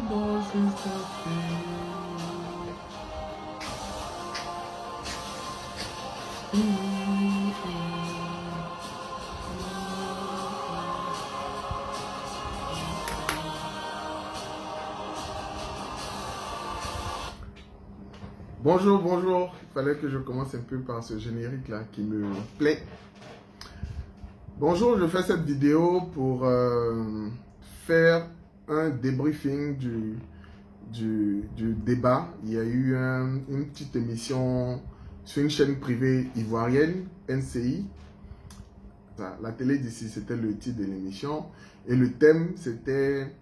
bon juste après. Bonjour, bonjour. Il fallait que je commence un peu par ce générique là qui me plaît. Bonjour, je fais cette vidéo pour faire un débriefing du débat. Il y a eu une petite émission sur une chaîne privée ivoirienne, NCI. La télé d'ici, c'était le titre de l'émission. Et le thème, c'était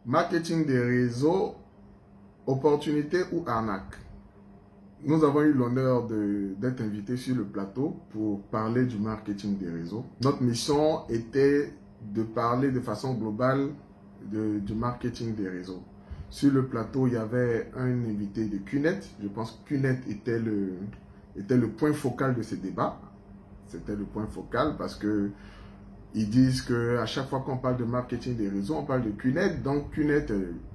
marketing des réseaux, opportunités ou arnaque. Nous avons eu l'honneur d'être invités sur le plateau pour parler du marketing des réseaux. Notre mission était de parler de façon globale du marketing des réseaux. Sur le plateau, il y avait un invité de QNET. Je pense que QNET était le point focal de ce débat. C'était le point focal parce que ils disent qu'à chaque fois qu'on parle de marketing des réseaux, on parle de QNET. Donc QNET,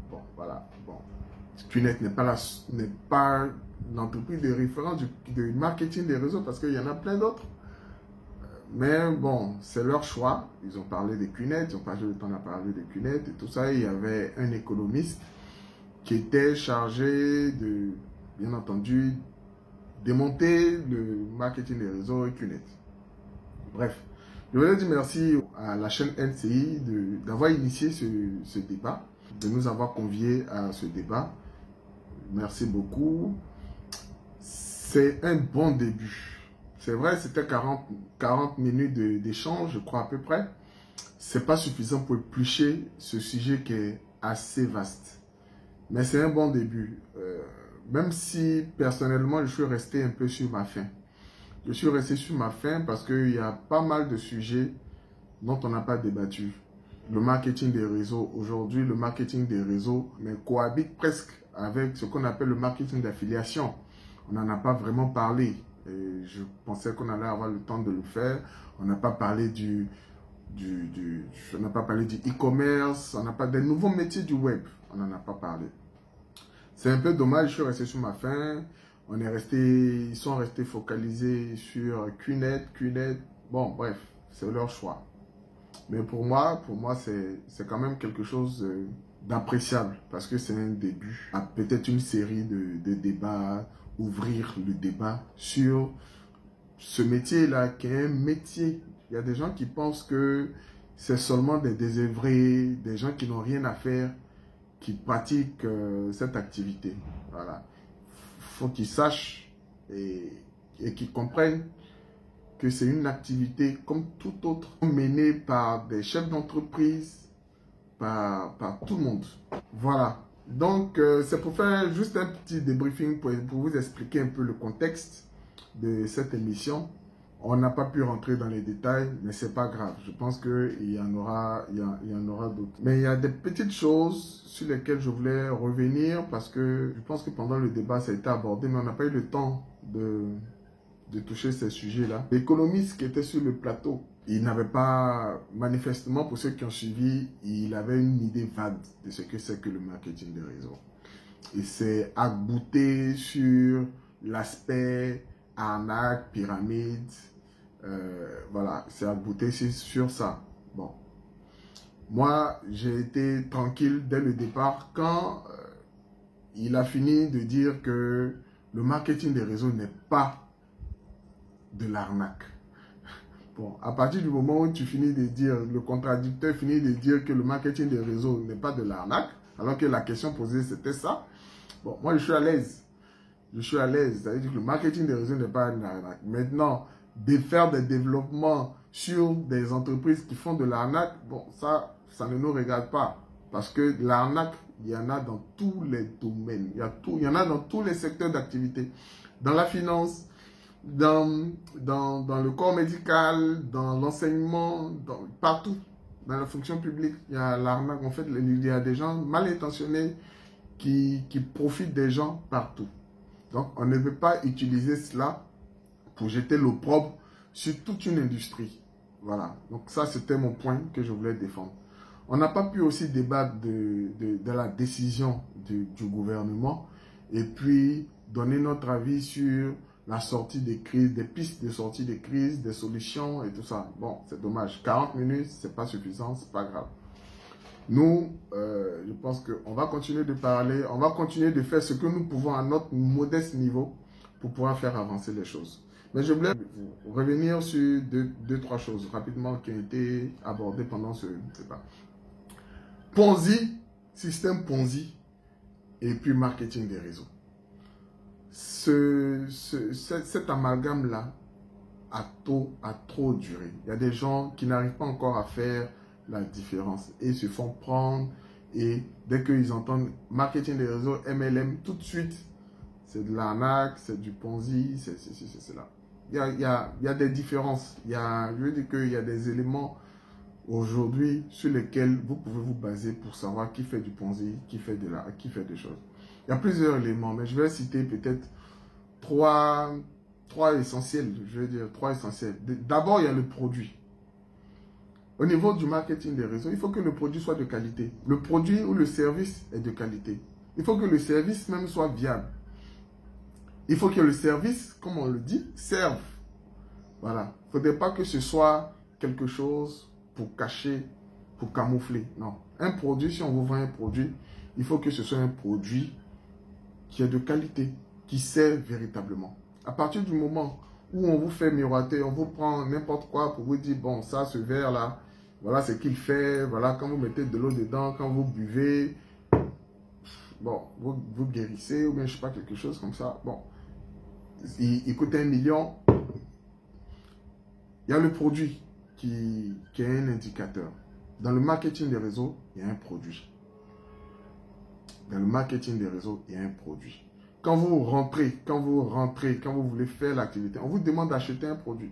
bon, voilà. Bon. QNET n'est pas l'entreprise de référence du marketing des réseaux parce qu'il y en a plein d'autres. Mais bon, c'est leur choix. Ils ont parlé de QNET, ils ont passé le temps à parler de QNET et tout ça. Il y avait un économiste qui était chargé de, bien entendu, démonter le marketing des réseaux et QNET. Bref, je voulais dire merci à la chaîne NCI d'avoir initié ce débat, de nous avoir conviés à ce débat. Merci beaucoup. C'est un bon début. C'est vrai, c'était 40 minutes d'échange, je crois à peu près. C'est pas suffisant pour éplucher ce sujet qui est assez vaste. Mais c'est un bon début. Même si personnellement, je suis resté un peu sur ma faim. Je suis resté sur ma faim parce qu'il y a pas mal de sujets dont on n'a pas débattu. Le marketing des réseaux. Aujourd'hui, le marketing des réseaux cohabite presque avec ce qu'on appelle le marketing d'affiliation. On n'en a pas vraiment parlé. Et je pensais qu'on allait avoir le temps de le faire. On n'a pas parlé on n'a pas parlé du e-commerce. On n'a pas des nouveaux métiers du web. On n'en a pas parlé. C'est un peu dommage. Je suis resté sur ma faim. Ils sont restés focalisés sur QNET. Bon, bref, c'est leur choix. Mais pour moi c'est quand même quelque chose d'appréciable parce que c'est un début à peut-être une série de débats, ouvrir le débat sur ce métier-là qui est un métier. Il y a des gens qui pensent que c'est seulement des désœuvrés, des gens qui n'ont rien à faire, qui pratiquent cette activité. Voilà. Il faut qu'ils sachent et qu'ils comprennent que c'est une activité comme toute autre, menée par des chefs d'entreprise, par tout le monde. Voilà. Donc, c'est pour faire juste un petit débriefing pour vous expliquer un peu le contexte de cette émission. On n'a pas pu rentrer dans les détails, mais c'est pas grave. Je pense qu'il y en aura d'autres. Mais il y a des petites choses sur lesquelles je voulais revenir parce que je pense que pendant le débat, ça a été abordé, mais on n'a pas eu le temps de toucher ces sujets-là. L'économiste qui était sur le plateau, il n'avait pas, manifestement pour ceux qui ont suivi, il avait une idée vague de ce que c'est que le marketing des réseaux. Il s'est abouté sur l'aspect arnaque, pyramide, voilà, c'est abouté sur ça. Bon, moi j'ai été tranquille dès le départ quand il a fini de dire que le marketing des réseaux n'est pas de l'arnaque. Bon, à partir du moment où tu finis de dire, le contradicteur finit de dire que le marketing des réseaux n'est pas de l'arnaque, alors que la question posée c'était ça, bon, moi je suis à l'aise. Je suis à l'aise, ça veut dire que le marketing des réseaux n'est pas de l'arnaque. Maintenant, de faire des développements sur des entreprises qui font de l'arnaque, bon, ça ne nous regarde pas. Parce que l'arnaque, il y en a dans tous les domaines. Il y en a dans tous les secteurs d'activité. Dans la finance, dans le corps médical, dans l'enseignement, partout, dans la fonction publique, il y a l'arnaque. En fait, il y a des gens mal intentionnés qui profitent des gens partout. Donc, on ne veut pas utiliser cela pour jeter l'opprobre sur toute une industrie. Voilà. Donc, ça, c'était mon point que je voulais défendre. On n'a pas pu aussi débattre de la décision du gouvernement et puis donner notre avis sur la sortie des crises, des pistes de sortie des crises, des solutions et tout ça. Bon, c'est dommage. 40 minutes, c'est pas suffisant, c'est pas grave. Nous, je pense qu'on va continuer de parler, on va continuer de faire ce que nous pouvons à notre modeste niveau pour pouvoir faire avancer les choses. Mais je voulais revenir sur deux, trois choses rapidement qui ont été abordées pendant ce débat. Ponzi, système Ponzi et puis marketing des réseaux. Cet amalgame-là a trop duré. Il y a des gens qui n'arrivent pas encore à faire la différence et se font prendre et dès qu'ils entendent marketing des réseaux, MLM, tout de suite, c'est de l'arnaque, c'est du Ponzi, c'est là. Il y a des différences. Je veux dire qu'il y a des éléments aujourd'hui sur lesquels vous pouvez vous baser pour savoir qui fait du Ponzi, qui fait des choses. Il y a plusieurs éléments, mais je vais citer peut-être trois essentiels. Je vais dire trois essentiels. D'abord, il y a le produit. Au niveau du marketing des réseaux, il faut que le produit soit de qualité. Le produit ou le service est de qualité. Il faut que le service même soit viable. Il faut que le service, comme on le dit, serve. Voilà. Il ne faudrait pas que ce soit quelque chose pour cacher, pour camoufler. Non. Un produit, si on vous vend un produit, il faut que ce soit un produit qui est de qualité, qui sert véritablement. À partir du moment où on vous fait miroiter, on vous prend n'importe quoi pour vous dire, bon, ça, ce verre-là, voilà ce qu'il fait, voilà, quand vous mettez de l'eau dedans, quand vous buvez, bon, vous guérissez, ou bien, je sais pas, quelque chose comme ça, bon, il coûte 1 million. Il y a le produit qui est un indicateur. Dans le marketing des réseaux, il y a un produit. Dans le marketing des réseaux, il y a un produit. Quand vous rentrez, quand vous voulez faire l'activité, on vous demande d'acheter un produit.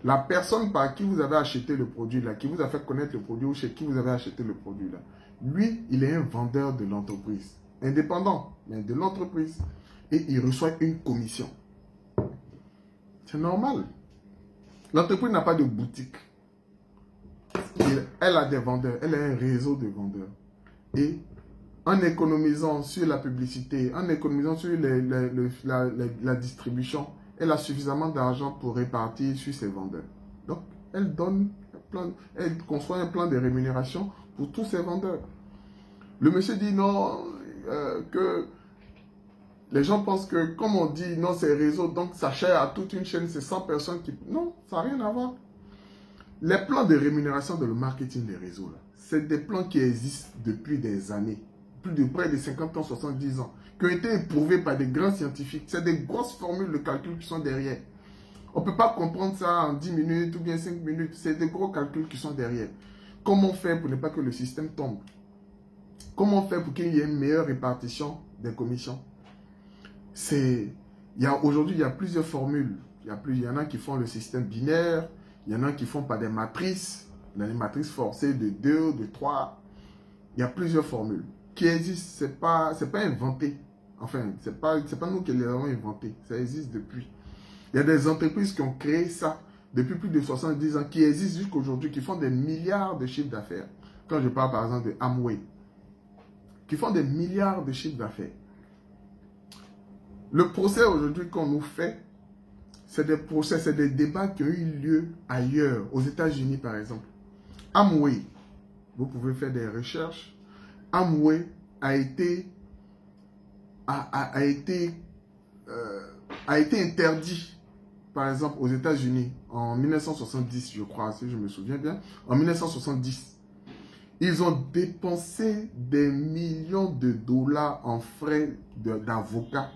La personne par qui vous avez acheté le produit, là, qui vous a fait connaître le produit ou chez qui vous avez acheté le produit, là, lui, il est un vendeur de l'entreprise. Indépendant, mais de l'entreprise. Et il reçoit une commission. C'est normal. L'entreprise n'a pas de boutique. Elle a des vendeurs. Elle a un réseau de vendeurs. Et en économisant sur la publicité, en économisant sur la distribution, elle a suffisamment d'argent pour répartir sur ses vendeurs. Donc, elle conçoit un plan de rémunération pour tous ses vendeurs. Le monsieur dit non, que les gens pensent que, comme on dit, non, c'est réseau, donc ça cher à toute une chaîne, c'est 100 personnes qui... Non, ça n'a rien à voir. Les plans de rémunération dans le marketing des réseaux, c'est des plans qui existent depuis des années. Plus de près de 50 ans, 70 ans, qui ont été éprouvés par des grands scientifiques. C'est des grosses formules de calcul qui sont derrière. On ne peut pas comprendre ça en 10 minutes ou bien 5 minutes. C'est des gros calculs qui sont derrière. Comment faire pour ne pas que le système tombe? Comment faire pour qu'il y ait une meilleure répartition des commissions? Aujourd'hui, il y a plusieurs formules. Il y en a qui font le système binaire. Il y en a qui font par des matrices. Les matrices forcées de 2, de 3. Il y a plusieurs formules qui existent, c'est pas inventé. Enfin, c'est pas nous qui les avons inventés. Ça existe depuis. Il y a des entreprises qui ont créé ça depuis plus de 70 ans, qui existent jusqu'à aujourd'hui, qui font des milliards de chiffres d'affaires. Quand je parle par exemple de Amway, qui font des milliards de chiffres d'affaires. Le procès aujourd'hui qu'on nous fait, c'est des procès, c'est des débats qui ont eu lieu ailleurs, aux États-Unis par exemple. Amway, vous pouvez faire des recherches. Amway a été interdit, par exemple, aux États-Unis en 1970, je crois, si je me souviens bien. En 1970, ils ont dépensé des millions de dollars en frais d'avocats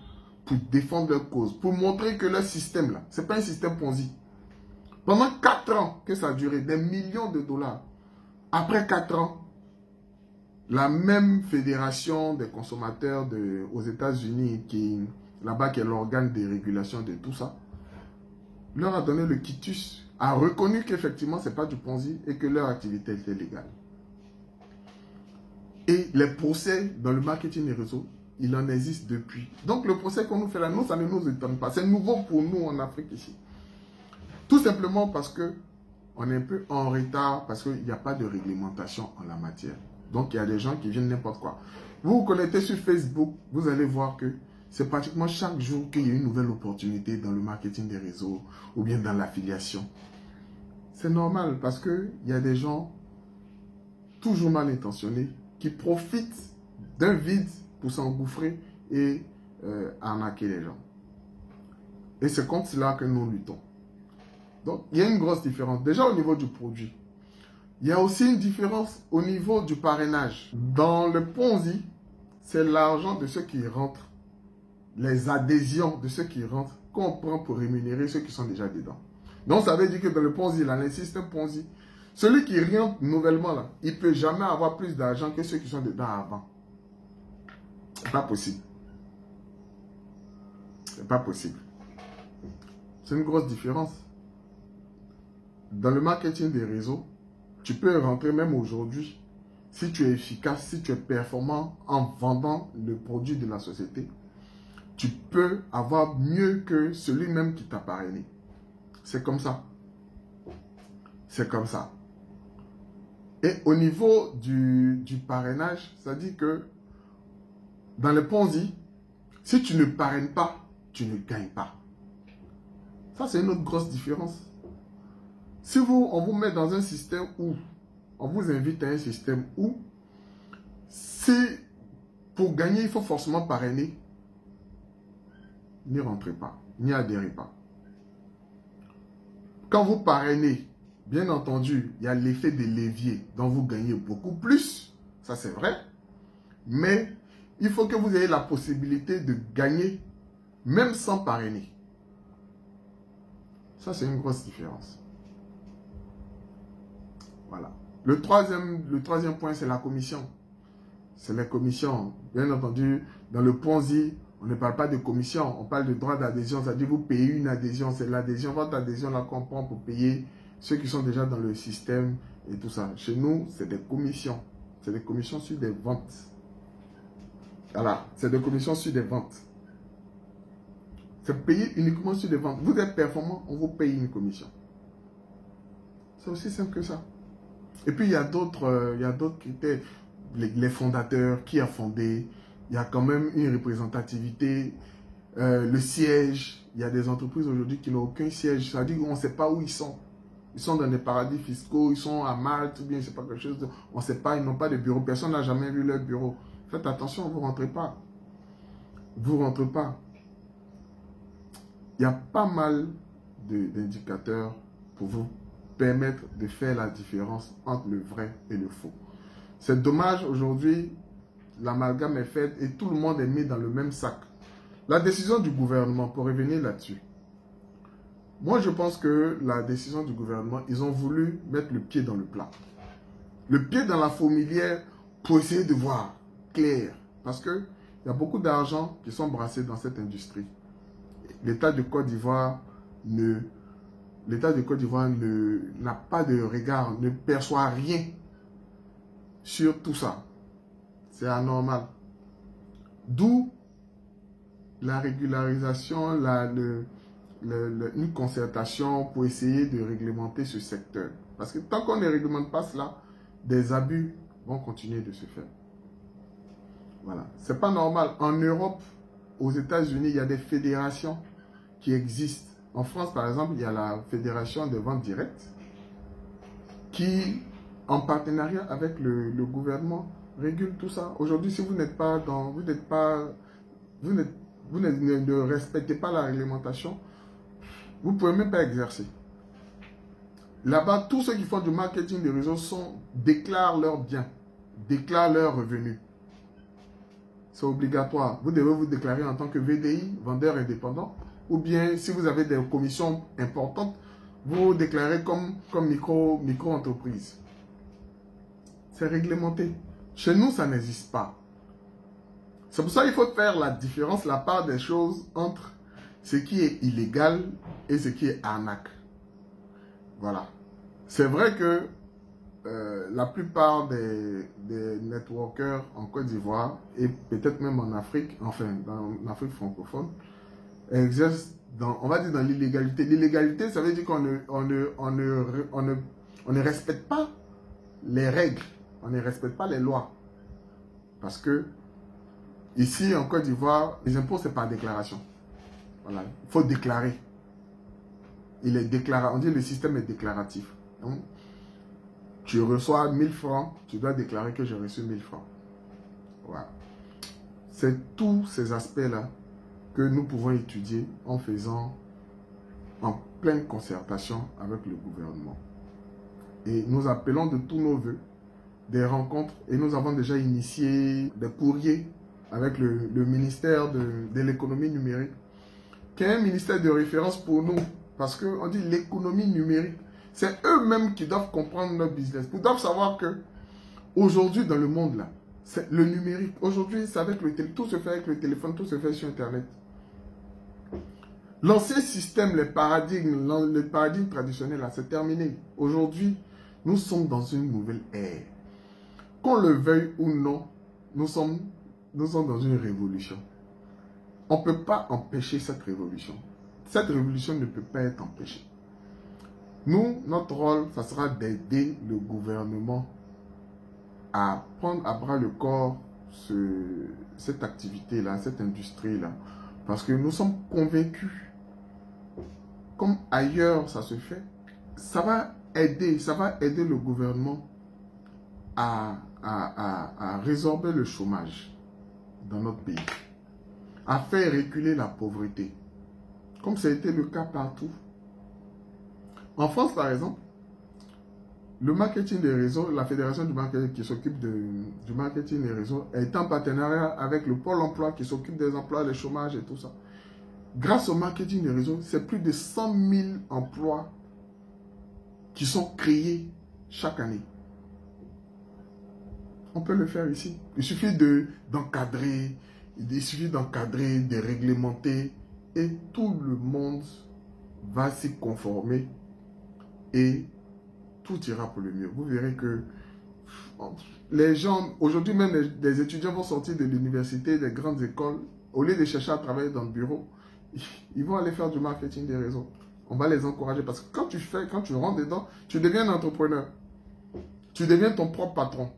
pour défendre leur cause, pour montrer que leur système, là, ce n'est pas un système Ponzi. Pendant 4 ans que ça a duré, des millions de dollars. Après 4 ans, la même fédération des consommateurs aux États-Unis, là-bas qui est l'organe de régulation de tout ça, leur a donné le quitus, a reconnu qu'effectivement ce n'est pas du Ponzi et que leur activité était légale. Et les procès dans le marketing des réseaux, il en existe depuis. Donc le procès qu'on nous fait là, nous, ça ne nous étonne pas. C'est nouveau pour nous en Afrique ici. Tout simplement parce que on est un peu en retard parce qu'il n'y a pas de réglementation en la matière. Donc, il y a des gens qui viennent n'importe quoi. Vous vous connectez sur Facebook, vous allez voir que c'est pratiquement chaque jour qu'il y a une nouvelle opportunité dans le marketing des réseaux ou bien dans l'affiliation. C'est normal parce qu'il y a des gens toujours mal intentionnés qui profitent d'un vide pour s'engouffrer et arnaquer les gens. Et c'est contre cela que nous luttons. Donc, il y a une grosse différence. Déjà au niveau du produit. Il y a aussi une différence au niveau du parrainage. Dans le Ponzi, c'est l'argent de ceux qui rentrent, les adhésions de ceux qui rentrent, qu'on prend pour rémunérer ceux qui sont déjà dedans. Donc, ça veut dire que dans le Ponzi, là, le système Ponzi, celui qui rentre nouvellement, là, il ne peut jamais avoir plus d'argent que ceux qui sont dedans avant. C'est pas possible. C'est pas possible. C'est une grosse différence. Dans le marketing des réseaux, tu peux rentrer même aujourd'hui. Si tu es efficace, si tu es performant en vendant le produit de la société, tu peux avoir mieux que celui-même qui t'a parrainé. C'est comme ça. C'est comme ça. Et au niveau du parrainage, ça dit que dans le Ponzi, si tu ne parraines pas, tu ne gagnes pas. Ça, c'est une autre grosse différence. Si on vous met dans un système où, on vous invite à un système où, pour gagner, il faut forcément parrainer, n'y rentrez pas, n'y adhérez pas. Quand vous parrainez, bien entendu, il y a l'effet des leviers dont vous gagnez beaucoup plus, ça c'est vrai, mais il faut que vous ayez la possibilité de gagner même sans parrainer. Ça, c'est une grosse différence. Voilà. Le troisième point, c'est la commission. C'est les commissions. Bien entendu, dans le Ponzi, on ne parle pas de commission, on parle de droit d'adhésion. C'est-à-dire vous payez une adhésion, c'est l'adhésion, votre adhésion là qu'on prend pour payer ceux qui sont déjà dans le système et tout ça. Chez nous, c'est des commissions. C'est des commissions sur des ventes. Voilà, c'est des commissions sur des ventes. C'est payé uniquement sur des ventes. Vous êtes performant, on vous paye une commission. C'est aussi simple que ça. Et puis, il y a d'autres critères. Les fondateurs, qui a fondé, il y a quand même une représentativité. Le siège, il y a des entreprises aujourd'hui qui n'ont aucun siège. Ça veut dire qu'on ne sait pas où ils sont. Ils sont dans des paradis fiscaux, ils sont à Malte, ou bien je ne sais pas quelque chose. On ne sait pas, ils n'ont pas de bureau. Personne n'a jamais vu leur bureau. Faites attention, vous ne rentrez pas. Vous ne rentrez pas. Il y a pas mal d'indicateurs pour vous permettre de faire la différence entre le vrai et le faux. C'est dommage, aujourd'hui, l'amalgame est fait et tout le monde est mis dans le même sac. La décision du gouvernement, pour revenir là-dessus, moi je pense que la décision du gouvernement, ils ont voulu mettre le pied dans le plat. Le pied dans la fourmilière pour essayer de voir clair. Parce qu'il y a beaucoup d'argent qui sont brassés dans cette industrie. L'État de Côte d'Ivoire n'a pas de regard, ne perçoit rien sur tout ça. C'est anormal. D'où la régularisation, une concertation pour essayer de réglementer ce secteur. Parce que tant qu'on ne réglemente pas cela, des abus vont continuer de se faire. Voilà. C'est pas normal. En Europe, aux États-Unis, il y a des fédérations qui existent. En France, par exemple, il y a la Fédération de vente directe qui, en partenariat avec le gouvernement, régule tout ça. Aujourd'hui, si vous n'êtes pas dans, vous ne respectez pas la réglementation, vous ne pouvez même pas exercer. Là-bas, tous ceux qui font du marketing des réseaux déclarent leurs biens, déclarent leurs revenus. C'est obligatoire. Vous devez vous déclarer en tant que VDI, vendeur indépendant, ou bien si vous avez des commissions importantes, vous vous déclarez comme micro-entreprise. C'est réglementé. Chez nous, ça n'existe pas. C'est pour ça qu'il faut faire la différence, la part des choses entre ce qui est illégal et ce qui est arnaque. Voilà. C'est vrai que la plupart des networkers en Côte d'Ivoire et peut-être même en Afrique, enfin en Afrique francophone, exercent dans, on va dire dans l'illégalité. L'illégalité, ça veut dire qu'on ne respecte pas les règles, on ne respecte pas les lois. Parce que ici, en Côte d'Ivoire, les impôts, c'est par déclaration. Voilà, il faut déclarer. Il est déclaré, on dit le système est déclaratif. Donc, tu reçois 1000 francs, tu dois déclarer que j'ai reçu 1000 francs. Voilà. C'est tous ces aspects-là que nous pouvons étudier en faisant en pleine concertation avec le gouvernement. Et nous appelons de tous nos voeux des rencontres et nous avons déjà initié des courriers avec le ministère de l'économie numérique, qui est un ministère de référence pour nous, parce qu'on dit l'économie numérique. C'est eux-mêmes qui doivent comprendre notre business. Ils doivent savoir que aujourd'hui dans le monde là, c'est le numérique. Aujourd'hui, c'est avec le téléphone, tout se fait avec le téléphone, tout se fait sur Internet. L'ancien système, les paradigmes traditionnels là, c'est terminé. Aujourd'hui, nous sommes dans une nouvelle ère. Qu'on le veuille ou non, nous sommes dans une révolution. On ne peut pas empêcher cette révolution. Cette révolution ne peut pas être empêchée. Nous, notre rôle, ça sera d'aider le gouvernement à prendre à bras le corps cette activité-là, cette industrie-là. Parce que nous sommes convaincus, comme ailleurs ça se fait, ça va aider le gouvernement à résorber le chômage dans notre pays, à faire reculer la pauvreté, comme ça a été le cas partout. En France, par exemple, le marketing des réseaux, la fédération du marketing qui s'occupe du marketing des réseaux est en partenariat avec le Pôle emploi qui s'occupe des emplois, des chômages et tout ça. Grâce au marketing des réseaux, c'est plus de 100 000 emplois qui sont créés chaque année. On peut le faire ici. Il suffit d'encadrer, de réglementer et tout le monde va s'y conformer et tout ira pour le mieux. Vous verrez que les gens, aujourd'hui même les étudiants vont sortir de l'université, des grandes écoles, au lieu de chercher à travailler dans le bureau, ils vont aller faire du marketing des réseaux. On va les encourager parce que quand tu rentres dedans, tu deviens un entrepreneur. Tu deviens ton propre patron.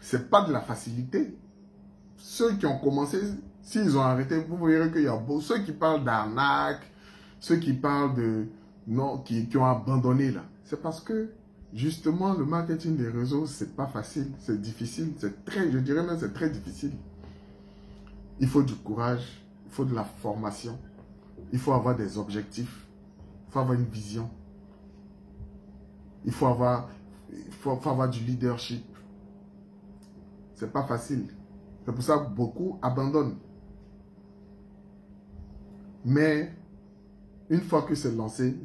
C'est pas de la facilité. Ceux qui ont commencé, s'ils ont arrêté, vous verrez qu'il y a beaucoup. Ceux qui parlent d'arnaque, ceux qui parlent de... Non, qui ont abandonné là. C'est parce que, justement, le marketing des réseaux, c'est pas facile, c'est difficile, je dirais même c'est très difficile. Il faut du courage, il faut de la formation, il faut avoir des objectifs, il faut avoir une vision, il faut avoir du leadership. C'est pas facile. C'est pour ça que beaucoup abandonnent. Mais, une fois que c'est lancé,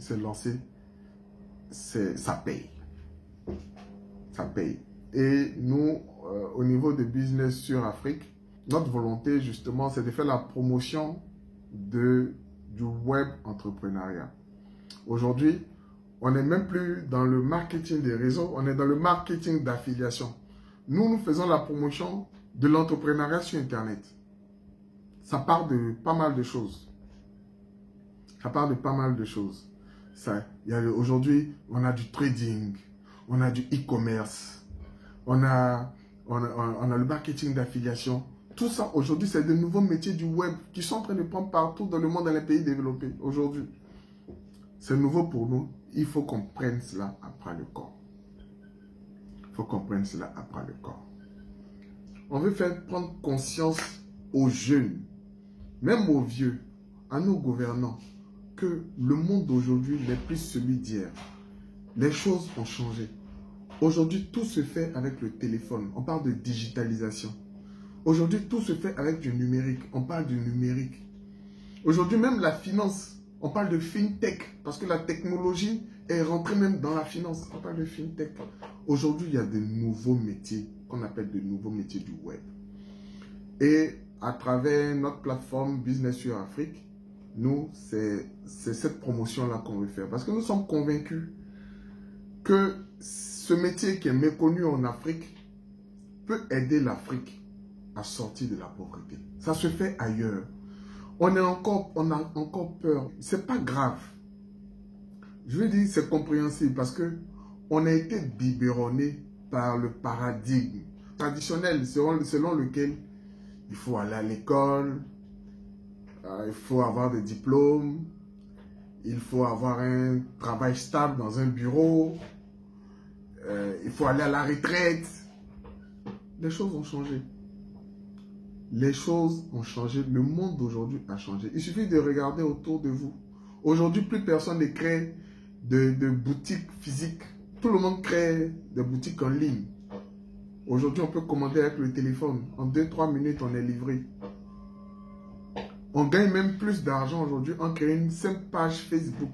ça paye. Ça paye. Et nous, au niveau de Business sur Afrique, notre volonté, justement, c'est de faire la promotion du web entrepreneuriat. Aujourd'hui, on n'est même plus dans le marketing des réseaux, on est dans le marketing d'affiliation. Nous faisons la promotion de l'entrepreneuriat sur Internet. Ça part de pas mal de choses. Aujourd'hui, on a du trading, on a du e-commerce, on a le marketing d'affiliation. Tout ça, aujourd'hui, c'est de nouveaux métiers du web qui sont en train de prendre partout dans le monde, dans les pays développés. Aujourd'hui, c'est nouveau pour nous. Il faut qu'on prenne cela après le corps. On veut faire prendre conscience aux jeunes, même aux vieux, à nos gouvernants, que le monde d'aujourd'hui n'est plus celui d'hier. Les choses ont changé. Aujourd'hui, tout se fait avec le téléphone. On parle de digitalisation. Aujourd'hui, tout se fait avec du numérique. On parle du numérique. Aujourd'hui, même la finance, on parle de fintech, parce que la technologie est rentrée même dans la finance. On parle de fintech. Aujourd'hui, il y a de nouveaux métiers qu'on appelle de nouveaux métiers du web. Et à travers notre plateforme Business sur Afrique, nous, c'est cette promotion-là qu'on veut faire. Parce que nous sommes convaincus que ce métier qui est méconnu en Afrique peut aider l'Afrique à sortir de la pauvreté. Ça se fait ailleurs. On a encore peur. C'est pas grave. Je veux dire, c'est compréhensible parce que on a été biberonné par le paradigme traditionnel selon lequel il faut aller à l'école, il faut avoir des diplômes, il faut avoir un travail stable dans un bureau, il faut aller à la retraite. Les choses ont changé. Les choses ont changé. Le monde d'aujourd'hui a changé. Il suffit de regarder autour de vous. Aujourd'hui, plus personne ne crée de boutiques physiques. Tout le monde crée des boutiques en ligne. Aujourd'hui, on peut commander avec le téléphone. En 2-3 minutes, on est livré. On gagne même plus d'argent aujourd'hui en créant une simple page Facebook.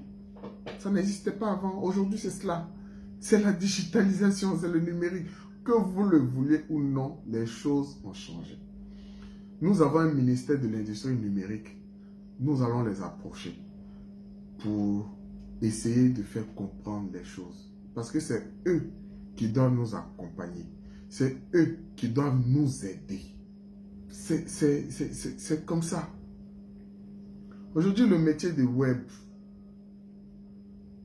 Ça n'existait pas avant. Aujourd'hui, c'est cela. C'est la digitalisation, c'est le numérique. Que vous le vouliez ou non, les choses ont changé. Nous avons un ministère de l'industrie numérique. Nous allons les approcher pour essayer de faire comprendre les choses. Parce que c'est eux qui doivent nous accompagner. C'est eux qui doivent nous aider. C'est comme ça. Aujourd'hui, le métier de web,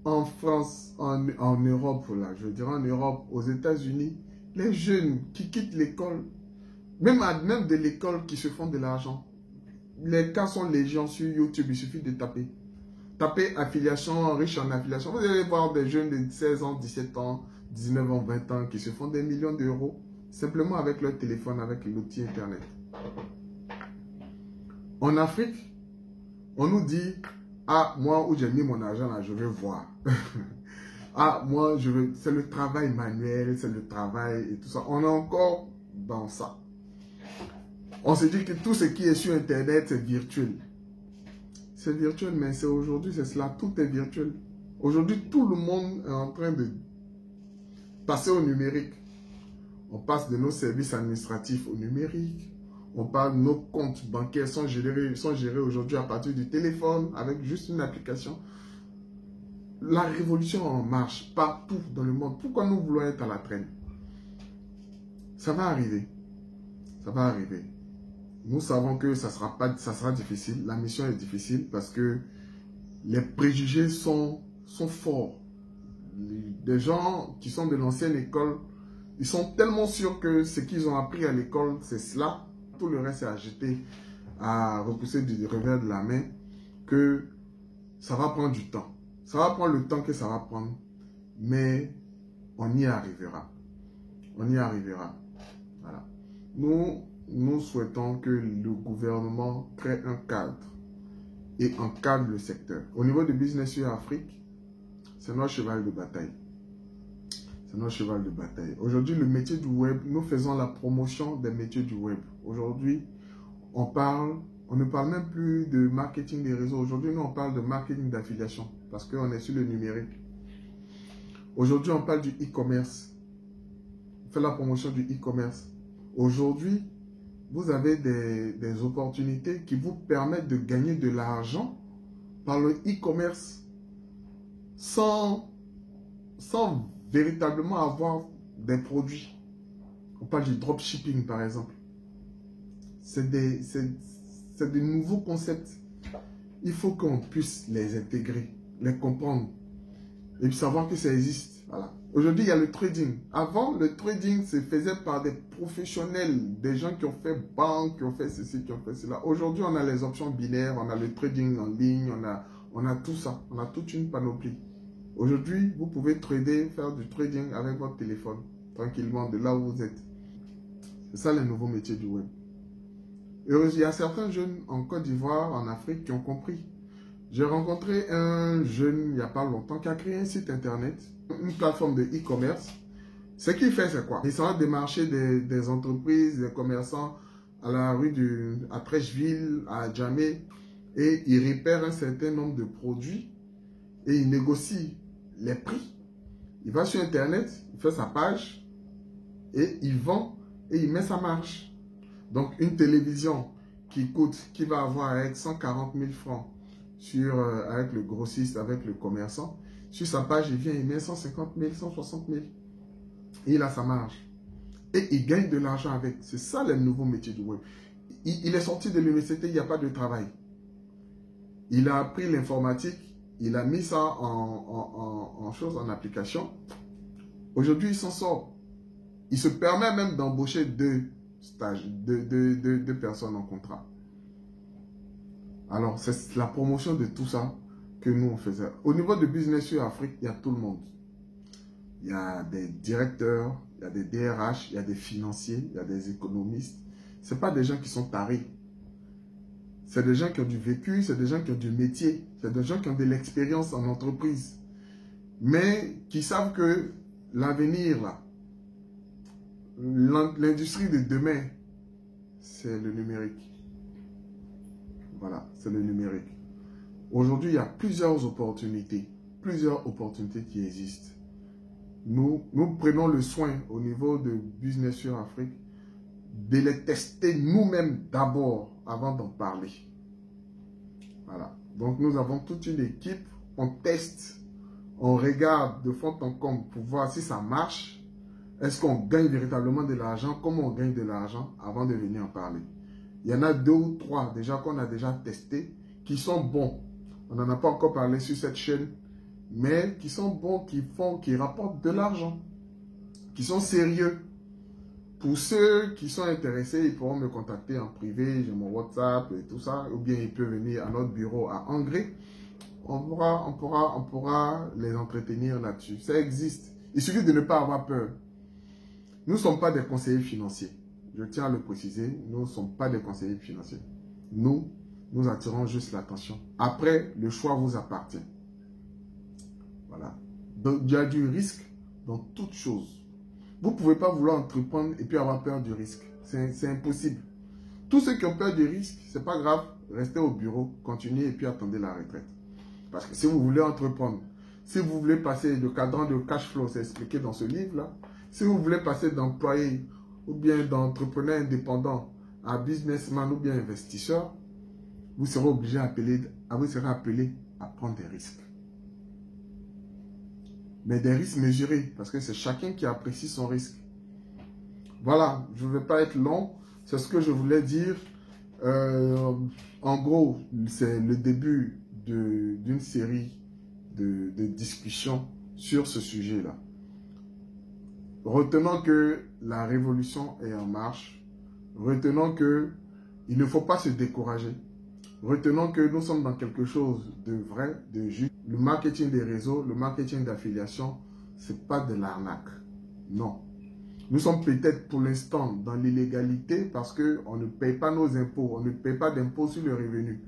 en France, en Europe, là, je dirais en Europe, aux États-Unis, les jeunes qui quittent l'école, même de l'école, qui se font de l'argent. Les cas sont légion sur YouTube, il suffit de taper. Tapez affiliation, riche en affiliation. Vous allez voir des jeunes de 16 ans, 17 ans, 19 ans, 20 ans qui se font des millions d'euros simplement avec leur téléphone, avec l'outil Internet. En Afrique, on nous dit, ah, moi où j'ai mis mon argent là, je veux voir. Ah, moi, je veux, c'est le travail manuel, c'est le travail et tout ça. On est encore dans ça. On se dit que tout ce qui est sur Internet, c'est virtuel. C'est virtuel, mais c'est aujourd'hui, c'est cela, tout est virtuel. Aujourd'hui, tout le monde est en train de passer au numérique. On passe de nos services administratifs au numérique. On parle de nos comptes bancaires sont gérés aujourd'hui à partir du téléphone avec juste une application. La révolution en marche partout dans le monde. Pourquoi nous voulons être à la traîne? Ça va arriver. Ça va arriver. Nous savons que ça sera difficile. La mission est difficile parce que les préjugés sont forts. Des gens qui sont de l'ancienne école, ils sont tellement sûrs que ce qu'ils ont appris à l'école, c'est cela. Tout le reste est à jeter, à repousser du revers de la main, que ça va prendre du temps. Ça va prendre le temps que ça va prendre, mais on y arrivera. On y arrivera. Voilà. Nous souhaitons que le gouvernement crée un cadre et encadre le secteur. Au niveau de Business sur Afrique, c'est notre cheval de bataille. C'est notre cheval de bataille. Aujourd'hui, le métier du web, nous faisons la promotion des métiers du web. Aujourd'hui, on ne parle même plus de marketing des réseaux. Aujourd'hui, nous, on parle de marketing d'affiliation parce qu'on est sur le numérique. Aujourd'hui, on parle du e-commerce. On fait la promotion du e-commerce. Aujourd'hui, vous avez des opportunités qui vous permettent de gagner de l'argent par le e-commerce sans véritablement avoir des produits. On parle du dropshipping par exemple. C'est des nouveaux concepts. Il faut qu'on puisse les intégrer, les comprendre et puis savoir que ça existe. Voilà. Aujourd'hui, il y a le trading. Avant, le trading se faisait par des professionnels, des gens qui ont fait banque, qui ont fait ceci, qui ont fait cela. Aujourd'hui, on a les options binaires, on a le trading en ligne, on a tout ça. On a toute une panoplie. Aujourd'hui, vous pouvez trader, faire du trading avec votre téléphone, tranquillement, de là où vous êtes. C'est ça le nouveau métier du web. Heureusement, il y a certains jeunes en Côte d'Ivoire, en Afrique, qui ont compris. J'ai rencontré un jeune, il n'y a pas longtemps, qui a créé un site internet, une plateforme de e-commerce. Ce qu'il fait, c'est quoi? Il s'en va démarcher des entreprises, des commerçants à la rue à Trècheville, à Djamé, et il repère un certain nombre de produits et il négocie les prix. Il va sur Internet, il fait sa page et il vend et il met sa marge. Donc, une télévision qui va avoir avec 140 000 francs avec le grossiste, avec le commerçant, sur sa page, il vient, il met 150 000, 160 000. Et il a sa marge. Et il gagne de l'argent avec. C'est ça le nouveau métier du web. Il est sorti de l'université, il n'y a pas de travail. il a appris l'informatique, il a mis ça en application. Aujourd'hui, il s'en sort. Il se permet même d'embaucher deux personnes en contrat. Alors, c'est la promotion de tout ça que nous, on faisait. Au niveau de Business sur Afrique, il y a tout le monde. Il y a des directeurs, il y a des DRH, il y a des financiers, il y a des économistes. Ce pas des gens qui sont tarés. C'est des gens qui ont du vécu, c'est des gens qui ont du métier, c'est des gens qui ont de l'expérience en entreprise. Mais qui savent que l'avenir, là, l'industrie de demain, c'est le numérique. Voilà, c'est le numérique. Aujourd'hui, il y a plusieurs opportunités qui existent. Nous prenons le soin au niveau de Business sur Afrique de les tester nous-mêmes d'abord avant d'en parler. Voilà. Donc, nous avons toute une équipe, on teste, on regarde de fond en comble pour voir si ça marche. Est-ce qu'on gagne véritablement de l'argent? Comment on gagne de l'argent avant de venir en parler? Il y en a 2 ou 3 déjà qu'on a déjà testé qui sont bons. On n'en a pas encore parlé sur cette chaîne, mais qui sont bons, qui rapportent de l'argent, qui sont sérieux. Pour ceux qui sont intéressés, ils pourront me contacter en privé, j'ai mon WhatsApp et tout ça, ou bien ils peuvent venir à notre bureau à Angré. On pourra les entretenir là-dessus. Ça existe. Il suffit de ne pas avoir peur. Nous ne sommes pas des conseillers financiers. Je tiens à le préciser, nous ne sommes pas des conseillers financiers. Nous attirons juste l'attention. Après, le choix vous appartient. Voilà. Donc, il y a du risque dans toute chose. Vous ne pouvez pas vouloir entreprendre et puis avoir peur du risque. C'est impossible. Tous ceux qui ont peur du risque, ce n'est pas grave. Restez au bureau, continuez et puis attendez la retraite. Parce que si vous voulez entreprendre, si vous voulez passer le cadran de cash flow, c'est expliqué dans ce livre-là. Si vous voulez passer d'employé ou bien d'entrepreneur indépendant à businessman ou bien investisseur, vous serez obligé vous serez appelé à prendre des risques. Mais des risques mesurés, parce que c'est chacun qui apprécie son risque. Voilà, je ne vais pas être long, c'est ce que je voulais dire. En gros, c'est le début d'une série de discussions sur ce sujet-là. Retenons que la révolution est en marche. Retenons qu'il ne faut pas se décourager. Retenons que nous sommes dans quelque chose de vrai, de juste. Le marketing des réseaux, le marketing d'affiliation, ce n'est pas de l'arnaque. Non. Nous sommes peut-être pour l'instant dans l'illégalité parce qu'on ne paye pas nos impôts, on ne paye pas d'impôts sur le revenu.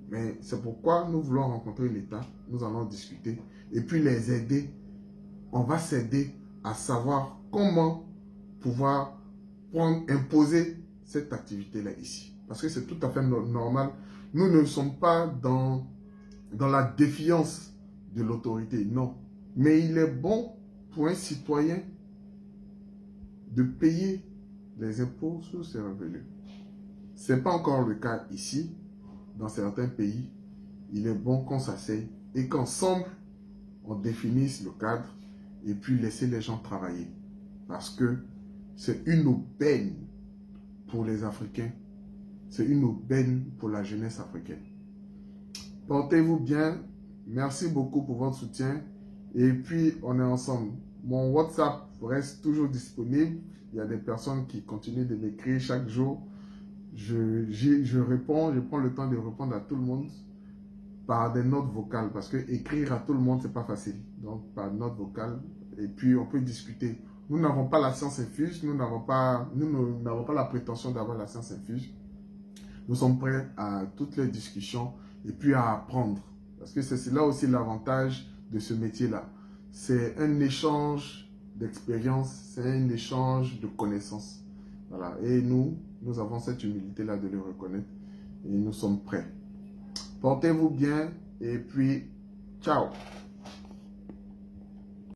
Mais c'est pourquoi nous voulons rencontrer l'État, nous allons discuter et puis les aider. On va s'aider à savoir comment pouvoir imposer cette activité-là ici. Parce que c'est tout à fait normal. Nous ne sommes pas dans la défiance de l'autorité, non. Mais il est bon pour un citoyen de payer les impôts sur ses revenus. Ce n'est pas encore le cas ici. Dans certains pays, il est bon qu'on s'asseye et qu'ensemble, on définisse le cadre et puis laisser les gens travailler. Parce que c'est une aubaine pour les Africains. C'est une aubaine pour la jeunesse africaine. Portez-vous bien. Merci beaucoup pour votre soutien. Et puis, on est ensemble. Mon WhatsApp reste toujours disponible. Il y a des personnes qui continuent de m'écrire chaque jour. Je réponds, je prends le temps de répondre à tout le monde par des notes vocales. Parce que écrire à tout le monde, c'est pas facile. Donc, par note vocale. Et puis, on peut discuter. Nous n'avons pas la science infuse. Nous n'avons pas la prétention d'avoir la science infuse. Nous sommes prêts à toutes les discussions et puis à apprendre. Parce que c'est là aussi l'avantage de ce métier-là. C'est un échange d'expérience, c'est un échange de connaissances. Voilà. Et nous avons cette humilité-là de le reconnaître. Et nous sommes prêts. Portez-vous bien et puis, ciao!